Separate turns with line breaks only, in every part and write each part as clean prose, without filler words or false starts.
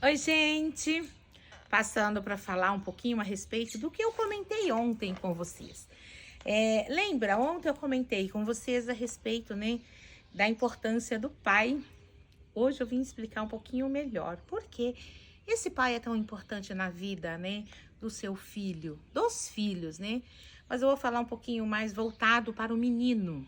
Oi, gente! Passando para falar um pouquinho a respeito do que eu comentei ontem com vocês. Lembra, ontem eu comentei com vocês a respeito, né, da importância do pai. Hoje eu vim explicar um pouquinho melhor por que esse pai é tão importante na vida, né, do seu filho, dos filhos, né? Mas eu vou falar um pouquinho mais voltado para o menino.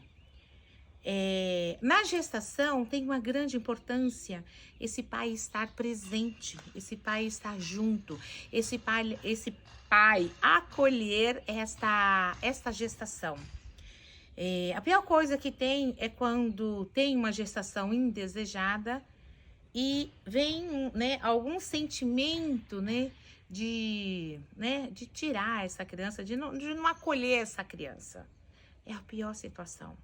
Na gestação tem uma grande importância esse pai estar presente, esse pai estar junto, esse pai acolher esta gestação. A pior coisa que tem é quando tem uma gestação indesejada e vem, né, algum sentimento, de tirar essa criança, de não acolher essa criança. É a pior situação.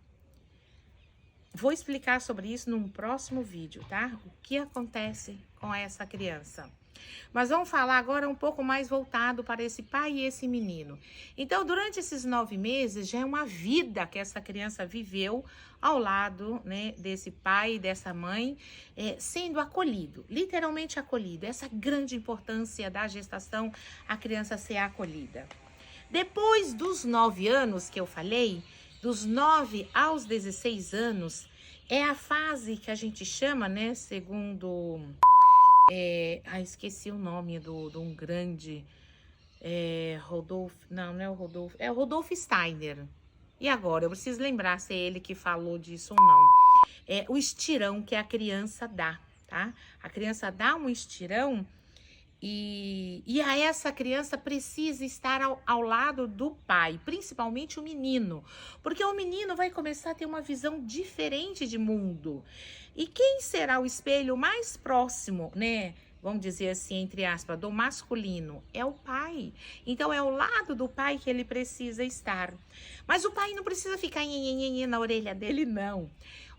Vou explicar sobre isso num próximo vídeo, tá? O que acontece com essa criança. Mas vamos falar agora um pouco mais voltado para esse pai e esse menino. Então, durante esses 9 meses, já é uma vida que essa criança viveu ao lado, né, desse pai e dessa mãe, sendo acolhido, literalmente acolhido. Essa grande importância da gestação, a criança ser acolhida. Depois dos 9 anos que eu falei, dos 9 aos 16 anos, é a fase que a gente chama, né, segundo... esqueci o nome de um grande... Rodolfo... Não é o Rodolfo... É o Rodolfo Steiner. E agora? Eu preciso lembrar se é ele que falou disso ou não. É o estirão que a criança dá, tá? A criança dá um estirão... E a essa criança precisa estar ao lado do pai, principalmente o menino, porque o menino vai começar a ter uma visão diferente de mundo. E quem será o espelho mais próximo, né? Vamos dizer assim, entre aspas, do masculino, é o pai. Então, é ao lado do pai que ele precisa estar. Mas o pai não precisa ficar na orelha dele, não.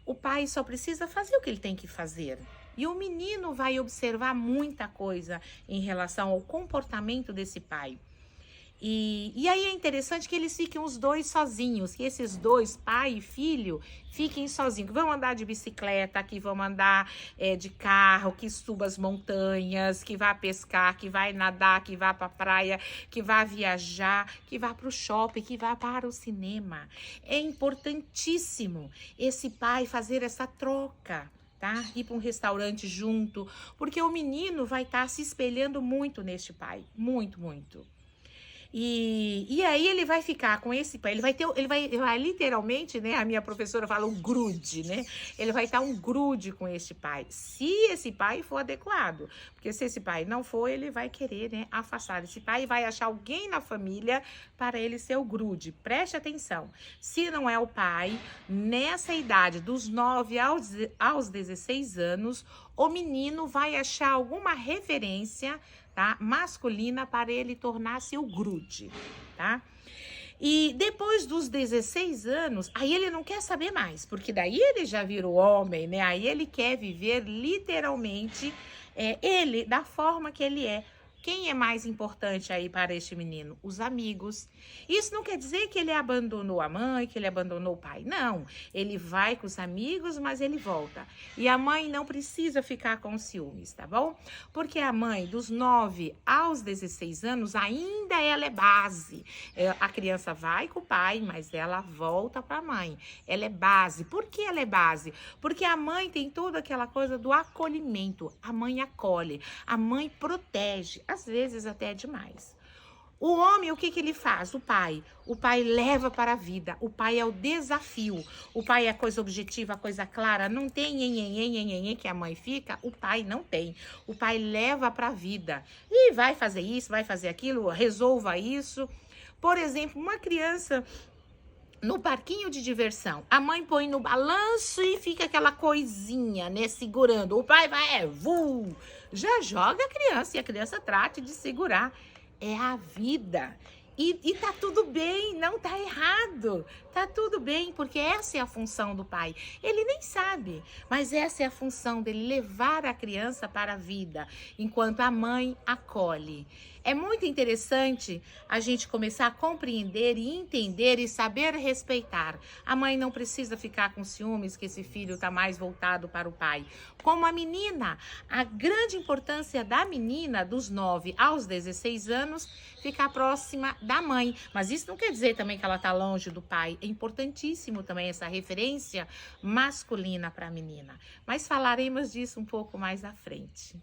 O pai só precisa fazer o que ele tem que fazer. E o menino vai observar muita coisa em relação ao comportamento desse pai. E aí é interessante que eles fiquem os dois sozinhos, que esses dois, pai e filho, fiquem sozinhos. Que vão andar de bicicleta, que vão andar de carro, que suba as montanhas, que vá pescar, que vai nadar, que vá para a praia, que vá viajar, que vá para o shopping, que vá para o cinema. É importantíssimo esse pai fazer essa troca. Tá? Ir para um restaurante junto, porque o menino vai estar se espelhando muito neste pai, muito, muito. E aí ele vai ficar com esse pai, ele vai literalmente, né? A minha professora fala um grude, né? Ele vai estar um grude com este pai, se esse pai for adequado. Porque se esse pai não for, ele vai querer, né, afastar esse pai e vai achar alguém na família para ele ser o grude. Preste atenção. Se não é o pai, nessa idade dos 9 aos 16 anos, o menino vai achar alguma referência, tá, masculina para ele tornar-se o grude, tá? E depois dos 16 anos, aí ele não quer saber mais, porque daí ele já virou homem, né? Aí ele quer viver literalmente ele da forma que ele é. Quem é mais importante aí para este menino? Os amigos. Isso não quer dizer que ele abandonou a mãe, que ele abandonou o pai. Não, ele vai com os amigos, mas ele volta. E a mãe não precisa ficar com ciúmes, tá bom? Porque a mãe, dos 9 aos 16 anos, ainda ela é base. A criança vai com o pai, mas ela volta para a mãe. Ela é base. Por que ela é base? Porque a mãe tem toda aquela coisa do acolhimento. A mãe acolhe, a mãe protege. Às vezes até é demais. O homem, o que ele faz? O pai leva para a vida. O pai é o desafio. O pai é a coisa objetiva, a coisa clara. Não tem que a mãe fica. O pai não tem. O pai leva para a vida. E vai fazer isso, vai fazer aquilo, resolva isso. Por exemplo, uma criança no parquinho de diversão, a mãe põe no balanço e fica aquela coisinha, né, segurando. O pai vai, já joga a criança e a criança trate de segurar. É a vida. E tá tudo bem, não tá errado. Tá tudo bem, porque essa é a função do pai. Ele nem sabe, mas essa é a função dele, levar a criança para a vida, enquanto a mãe acolhe. É muito interessante a gente começar a compreender e entender e saber respeitar. A mãe não precisa ficar com ciúmes que esse filho está mais voltado para o pai. Como a menina, a grande importância da menina, dos 9 aos 16 anos, ficar próxima da mãe. Mas isso não quer dizer também que ela está longe do pai. É importantíssimo também essa referência masculina para a menina. Mas falaremos disso um pouco mais à frente.